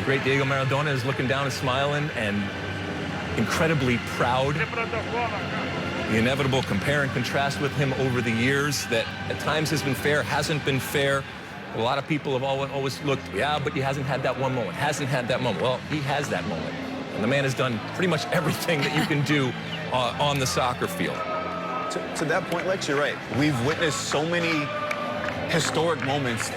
great Diego Maradona is looking down and smiling and incredibly proud. The inevitable compare and contrast with him over the years that at times has been fair, hasn't been fair. A lot of people have always looked, yeah, but he hasn't had that one moment, hasn't had that moment. Well, he has that moment. And the man has done pretty much everything that you can do on the soccer field. To that point, Lex, you're right. We've witnessed so many historic moments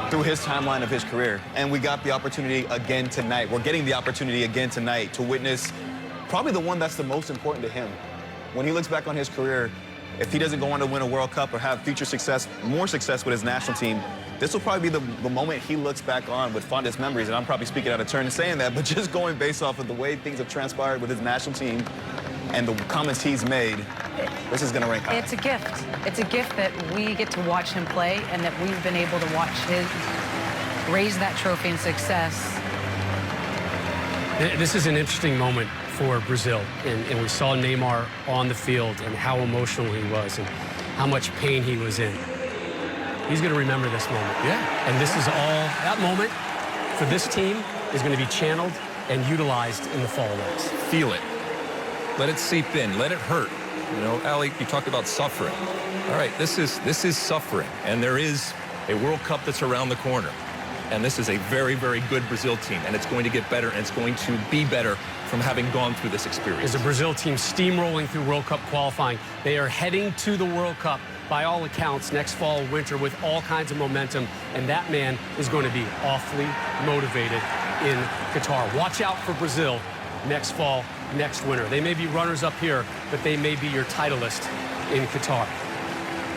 through his timeline of his career. And we got the opportunity again tonight. We're getting the opportunity again tonight to witness probably the one that's the most important to him. When he looks back on his career, if he doesn't go on to win a World Cup or have future success, more success with his national team, this will probably be the moment he looks back on with fondest memories. And I'm probably speaking out of turn in saying that, but just going based off of the way things have transpired with his national team and the comments he's made, this is going to rank high. It's a gift. It's a gift that we get to watch him play and that we've been able to watch him raise that trophy in success. This is an interesting moment for Brazil, and we saw Neymar on the field and how emotional he was and how much pain he was in. He's going to remember this moment. Yeah. And this is all, that moment for this team is going to be channeled and utilized in the fall Olympics. Feel it. Let it seep in. Let it hurt. You know, Ali, you talked about suffering. All right, this is suffering, and there is a World Cup that's around the corner. And this is a very, very good Brazil team, and it's going to get better, and it's going to be better from having gone through this experience. As a Brazil team steamrolling through World Cup qualifying, they are heading to the World Cup, by all accounts, next fall, winter, with all kinds of momentum, and that man is going to be awfully motivated in Qatar. Watch out for Brazil next fall, next winter. They may be runners up here, but they may be your titleist in Qatar.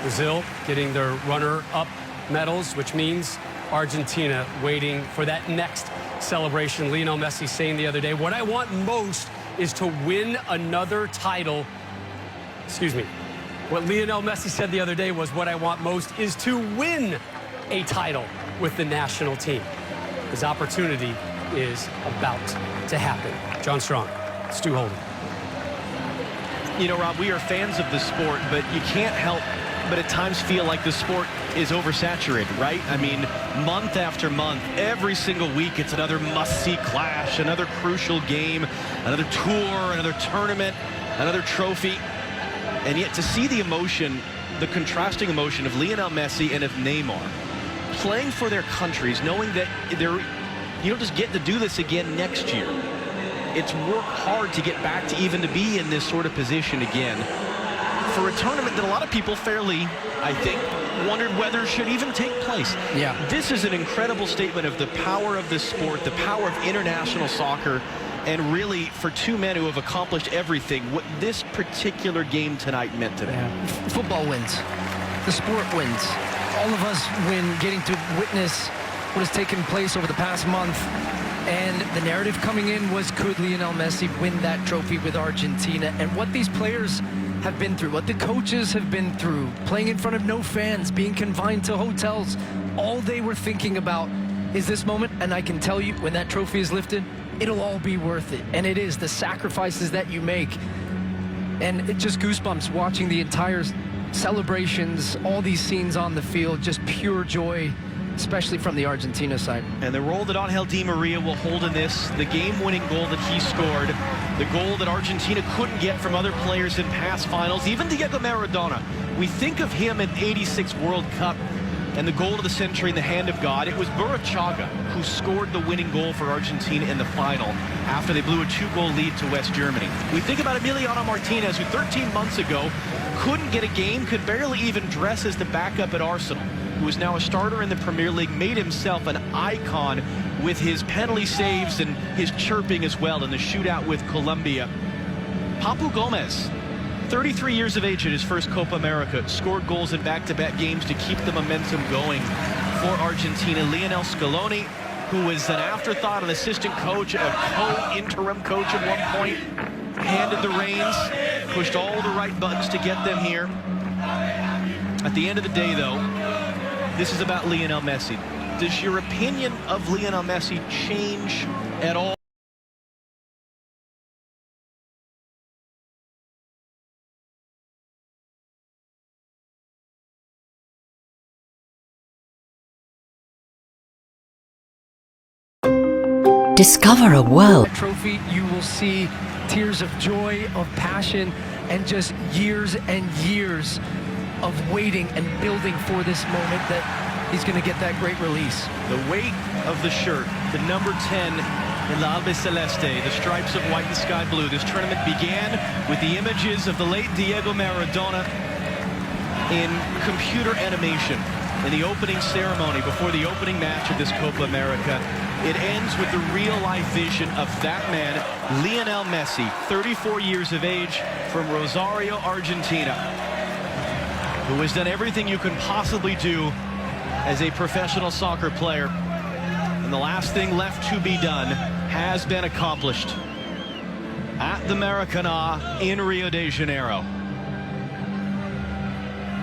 Brazil getting their runner-up medals, which means Argentina waiting for that next celebration. Lionel Messi saying the other day, what I want most is to win another title. Excuse me. What Lionel Messi said the other day was, what I want most is to win a title with the national team. His opportunity is about to happen. John Strong, Stu Holden. You know, Rob, we are fans of the sport, but you can't help but at times feel like the sport is oversaturated, right? I mean, month after month, every single week, it's another must-see clash, another crucial game, another tour, another tournament, another trophy. And yet to see the emotion, the contrasting emotion of Lionel Messi and of Neymar playing for their countries, knowing that you don't just get to do this again next year. It's worked hard to get back to even to be in this sort of position again for a tournament that a lot of people fairly, I think, wondered whether should even take place. Yeah. This is an incredible statement of the power of this sport, the power of international soccer, and really for two men who have accomplished everything, what this particular game tonight meant to them. Yeah. Football wins. The sport wins. All of us win getting to witness what has taken place over the past month. And the narrative coming in was, could Lionel Messi win that trophy with Argentina? And what these players have been through, what the coaches have been through, playing in front of no fans, being confined to hotels, all they were thinking about is this moment. And I can tell you, when that trophy is lifted, it'll all be worth it. And it is, the sacrifices that you make. And it just goosebumps watching the entire celebrations, all these scenes on the field, just pure joy, especially from the Argentina side. And the role that Angel Di Maria will hold in this, the game-winning goal that he scored, the goal that Argentina couldn't get from other players in past finals, even Diego Maradona. We think of him in '86 World Cup and the goal of the century in the hand of God. It was Burruchaga who scored the winning goal for Argentina in the final after they blew a 2-goal lead to West Germany. We think about Emiliano Martinez, who 13 months ago couldn't get a game, could barely even dress as the backup at Arsenal, who is now a starter in the Premier League, made himself an icon with his penalty saves and his chirping as well in the shootout with Colombia. Papu Gomez, 33 years of age at his first Copa America, scored goals in back-to-back games to keep the momentum going for Argentina. Lionel Scaloni, who was an afterthought, an assistant coach, a co-interim coach at one point, handed the reins, pushed all the right buttons to get them here. At the end of the day, though, this is about Lionel Messi. Does your opinion of Lionel Messi change at all? Discover a world. Trophy, you will see tears of joy, of passion, and just years and years of waiting and building for this moment that he's going to get that great release. The weight of the shirt, the number 10 in the Albe Celeste, the stripes of white and sky blue. This tournament began with the images of the late Diego Maradona in computer animation in the opening ceremony before the opening match of this Copa America. It ends with the real-life vision of that man, Lionel Messi, 34 years of age, from Rosario, Argentina, who has done everything you can possibly do as a professional soccer player. And the last thing left to be done has been accomplished at the Maracanã in Rio de Janeiro.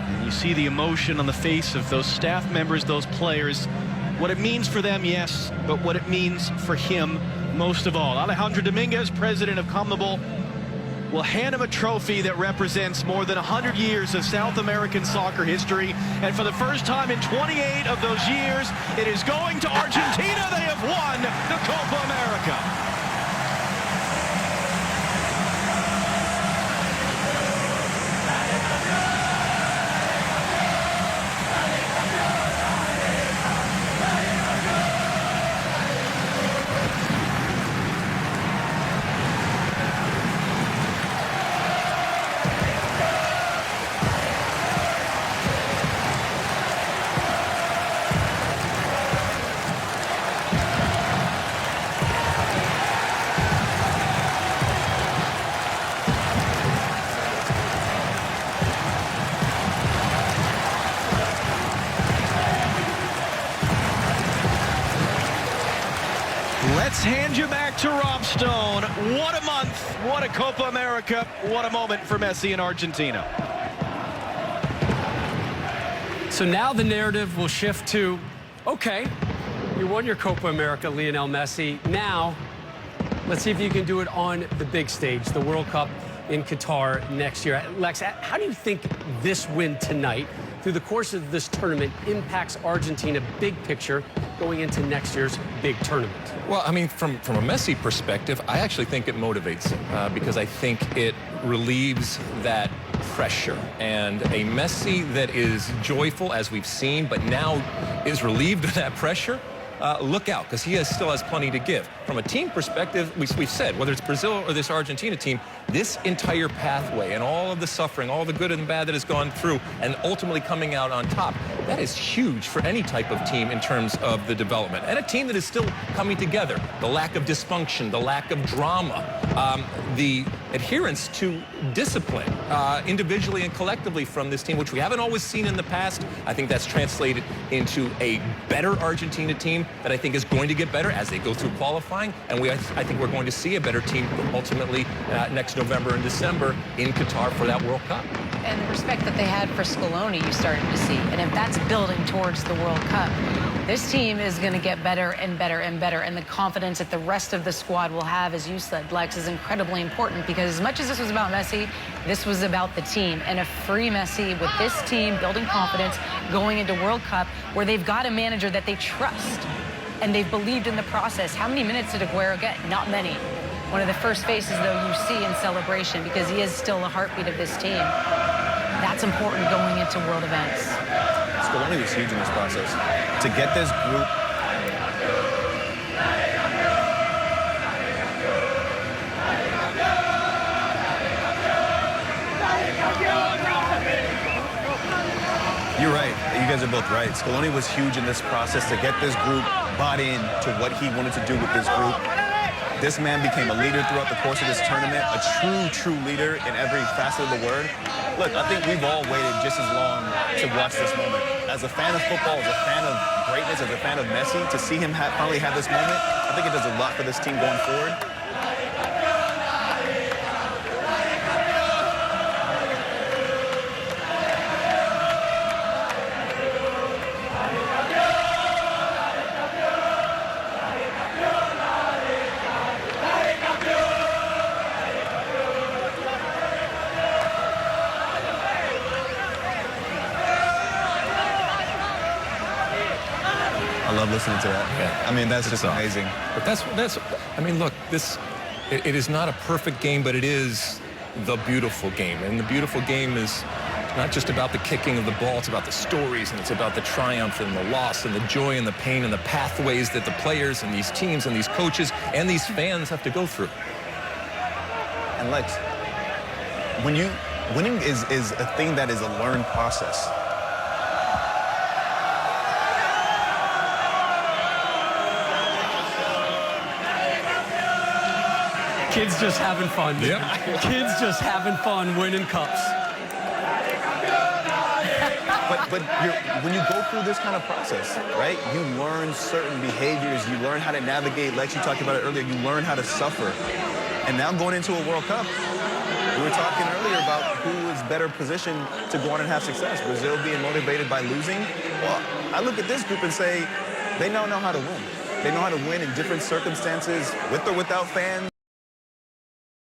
And you see the emotion on the face of those staff members, those players. What it means for them, yes, but what it means for him most of all. Alejandro Dominguez, president of CONMEBOL, will hand him a trophy that represents more than 100 years of South American soccer history. And for the first time in 28 of those years, it is going to Argentina. They have won the Copa America. Let's hand you back to Rob Stone. What a month, what a Copa America, what a moment for Messi in Argentina. So now the narrative will shift to, okay, you won your Copa America, Lionel Messi. Now, let's see if you can do it on the big stage, the World Cup in Qatar next year. Lex, how do you think this win tonight, through the course of this tournament, impacts Argentina big picture going into next year's big tournament? Well, I mean, from a Messi perspective, I actually think it motivates him because I think it relieves that pressure. And a Messi that is joyful, as we've seen, but now is relieved of that pressure, look out, because he still has plenty to give. From a team perspective, we've said, whether it's Brazil or this Argentina team, this entire pathway and all of the suffering, all the good and bad that has gone through, and ultimately coming out on top, that is huge for any type of team in terms of the development. And a team that is still coming together. The lack of dysfunction, the lack of drama, the adherence to discipline, individually and collectively from this team, which we haven't always seen in the past. I think that's translated into a better Argentina team that I think is going to get better as they go through qualifying. And I think we're going to see a better team ultimately next November and December in Qatar for that World Cup. And the respect that they had for Scaloni, you started to see. And if that's building towards the World Cup, this team is going to get better and better and better. And the confidence that the rest of the squad will have, as you said, Lex, is incredibly important, because as much as this was about Messi, this was about the team. And a free Messi with this team building confidence going into World Cup, where they've got a manager that they trust and they've believed in the process. How many minutes did Aguero get? Not many. One of the first faces, though, you see in celebration, because he is still a heartbeat of this team. That's important going into world events. Scaloni was huge in this process. To get this group You're right. You guys are both right. Scaloni was huge in this process to get this group bought in to what he wanted to do with this group. This man became a leader throughout the course of this tournament, a true leader in every facet of the word. Look, I think we've all waited just as long to watch this moment. As a fan of football, as a fan of greatness, as a fan of Messi, to see him finally have this moment, I think it does a lot for this team going forward. listening to that. Yeah. I mean, that's just tough. amazing. But that's, I mean, look, it is not a perfect game, but it is the beautiful game. And the beautiful game is not just about the kicking of the ball, it's about the stories, and it's about the triumph and the loss and the joy and the pain and the pathways that the players and these teams and these coaches and these fans have to go through. And Lex, winning is a thing that is a learned process. Kids just having fun. Yep. Kids just having fun winning cups. But when you go through this kind of process, right, you learn certain behaviors. You learn how to navigate. Lex, you talked about it earlier. You learn how to suffer. And now going into a World Cup, we were talking earlier about who is better positioned to go on and have success. Brazil being motivated by losing. Well, I look at this group and say they now know how to win. They know how to win in different circumstances, with or without fans.